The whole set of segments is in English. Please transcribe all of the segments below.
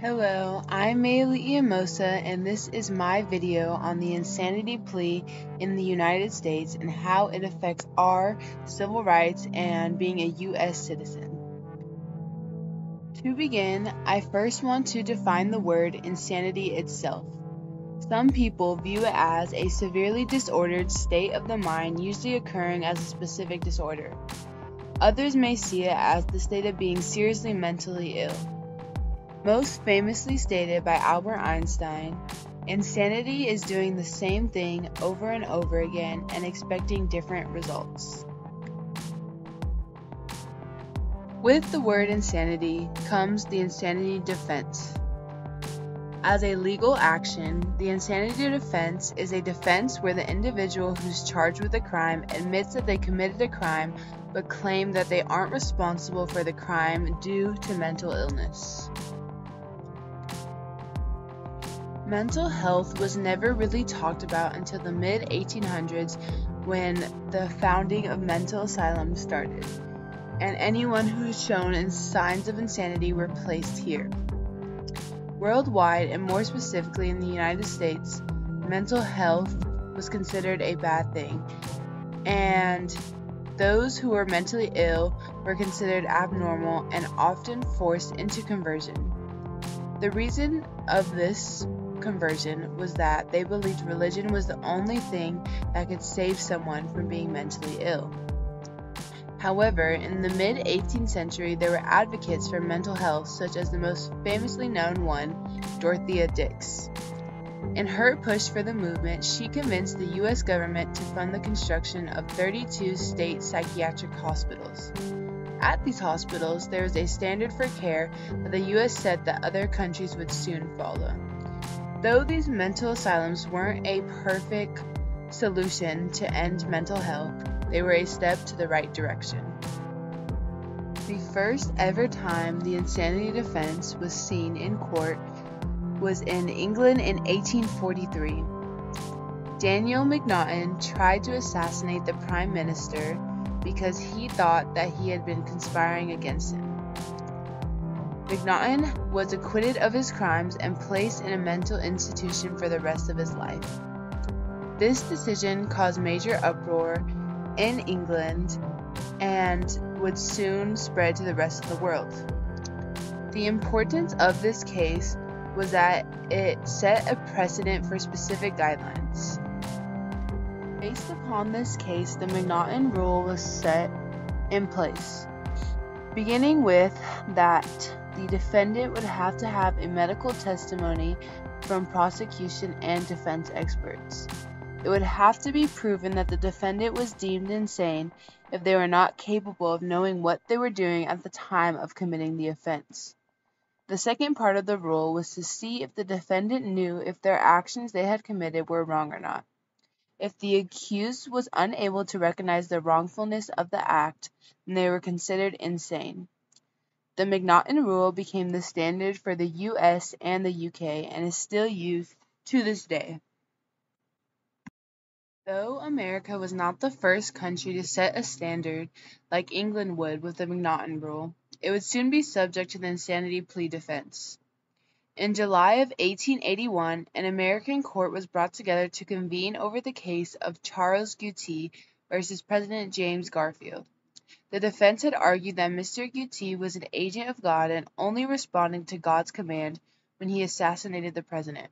Hello, I'm Meaali'i, and this is my video on the insanity plea in the United States and how it affects our civil rights and being a U.S. citizen. To begin, I first want to define the word insanity itself. Some people view it as a severely disordered state of the mind, usually occurring as a specific disorder. Others may see it as the state of being seriously mentally ill. Most famously stated by Albert Einstein, insanity is doing the same thing over and over again and expecting different results. With the word insanity comes the insanity defense. As a legal action, the insanity defense is a defense where the individual who's charged with a crime admits that they committed a crime but claim that they aren't responsible for the crime due to mental illness. Mental health was never really talked about until the mid-1800s when the founding of mental asylums started, and anyone who shown signs of insanity were placed here. Worldwide, and more specifically in the United States, mental health was considered a bad thing, and those who were mentally ill were considered abnormal and often forced into conversion. The reason of this conversion was that they believed religion was the only thing that could save someone from being mentally ill. However, in the mid-18th century, there were advocates for mental health, such as the most famously known one, Dorothea Dix. In her push for the movement, she convinced the U.S. government to fund the construction of 32 state psychiatric hospitals. At these hospitals, there was a standard for care that the U.S. said that other countries would soon follow. Though these mental asylums weren't a perfect solution to end mental health, they were a step to the right direction. The first ever time the insanity defense was seen in court was in England in 1843. Daniel Macnaghten tried to assassinate the Prime Minister because he thought that he had been conspiring against him. Macnaghten was acquitted of his crimes and placed in a mental institution for the rest of his life. This decision caused major uproar in England and would soon spread to the rest of the world. The importance of this case was that it set a precedent for specific guidelines. Based upon this case, the Macnaghten rule was set in place, beginning with that the defendant would have to have a medical testimony from prosecution and defense experts. It would have to be proven that the defendant was deemed insane if they were not capable of knowing what they were doing at the time of committing the offense. The second part of the rule was to see if the defendant knew if their actions they had committed were wrong or not. If the accused was unable to recognize the wrongfulness of the act, then they were considered insane. The Macnaghten rule became the standard for the US and the UK and is still used to this day. Though America was not the first country to set a standard like England would with the Macnaghten rule, it would soon be subject to the insanity plea defense. In July of 1881, an American court was brought together to convene over the case of Charles Gutti versus President James Garfield. The defense had argued that Mr. Gutti was an agent of God and only responding to God's command when he assassinated the president.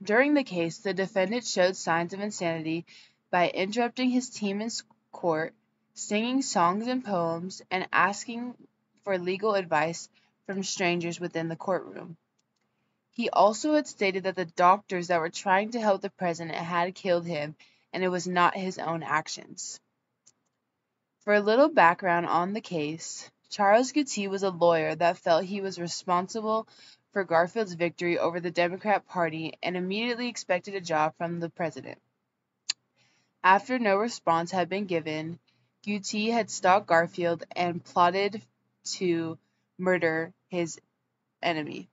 During the case, the defendant showed signs of insanity by interrupting his team in court, singing songs and poems, and asking for legal advice from strangers within the courtroom. He also had stated that the doctors that were trying to help the president had killed him, and it was not his own actions. For a little background on the case, Charles Gutti was a lawyer that felt he was responsible for Garfield's victory over the Democrat Party and immediately expected a job from the president. After no response had been given, Gutti had stalked Garfield and plotted to murder his enemy.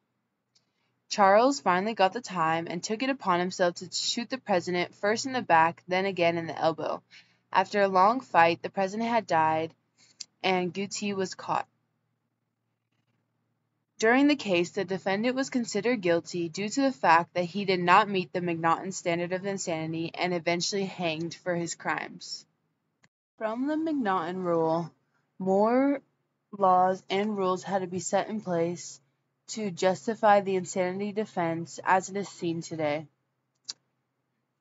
Charles finally got the time and took it upon himself to shoot the president first in the back, then again in the elbow. After a long fight, the president had died and Gutti was caught. During the case, the defendant was considered guilty due to the fact that he did not meet the M'Naughton standard of insanity and eventually hanged for his crimes. From the M'Naughton rule, more laws and rules had to be set in place to justify the insanity defense as it is seen today.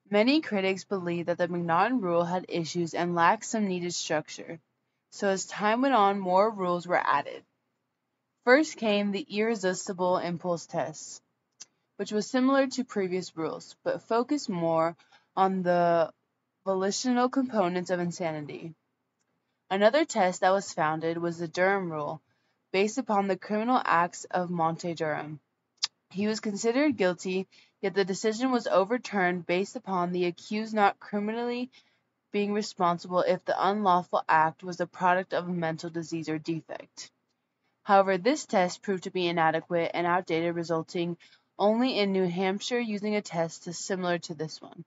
Many critics believe that the M'Naughton rule had issues and lacked some needed structure, so as time went on, more rules were added. First came the irresistible impulse test, which was similar to previous rules, but focused more on the volitional components of insanity. Another test that was founded was the Durham rule, based upon the criminal acts of Monte Durham. He was considered guilty, yet the decision was overturned based upon the accused not criminally being responsible if the unlawful act was the product of a mental disease or defect. However, this test proved to be inadequate and outdated, resulting only in New Hampshire using a test similar to this one.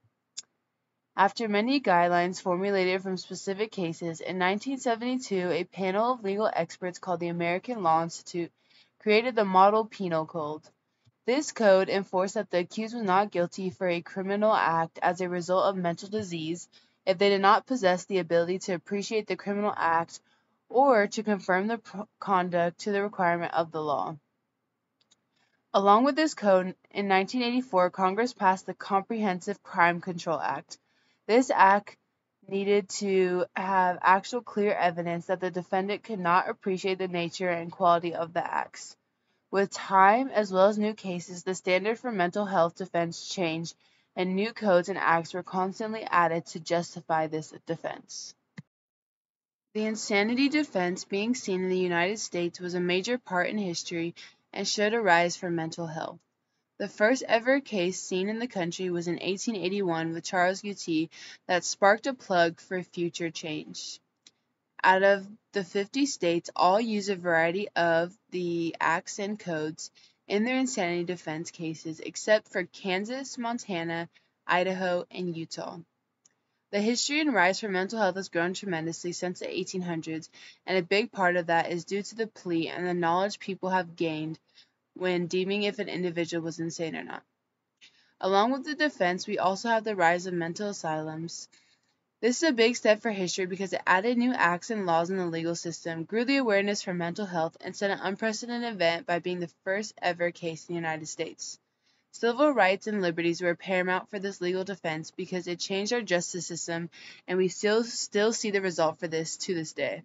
After many guidelines formulated from specific cases, in 1972 a panel of legal experts called the American Law Institute created the Model Penal Code. This code enforced that the accused was not guilty for a criminal act as a result of mental disease if they did not possess the ability to appreciate the criminal act or to confirm the conduct to the requirement of the law. Along with this code, in 1984, Congress passed the Comprehensive Crime Control Act. This act needed to have actual clear evidence that the defendant could not appreciate the nature and quality of the acts. With time, as well as new cases, the standard for mental health defense changed, and new codes and acts were constantly added to justify this defense. The insanity defense being seen in the United States was a major part in history and showed a rise for mental health. The first ever case seen in the country was in 1881 with Charles Gutti that sparked a plug for future change. Out of the 50 states, all use a variety of the acts and codes in their insanity defense cases except for Kansas, Montana, Idaho, and Utah. The history and rise for mental health has grown tremendously since the 1800s, and a big part of that is due to the plea and the knowledge people have gained when deeming if an individual was insane or not. Along with the defense, we also have the rise of mental asylums. This is a big step for history because it added new acts and laws in the legal system, grew the awareness for mental health, and set an unprecedented event by being the first ever case in the United States. Civil rights and liberties were paramount for this legal defense because it changed our justice system, and we still see the result for this to this day.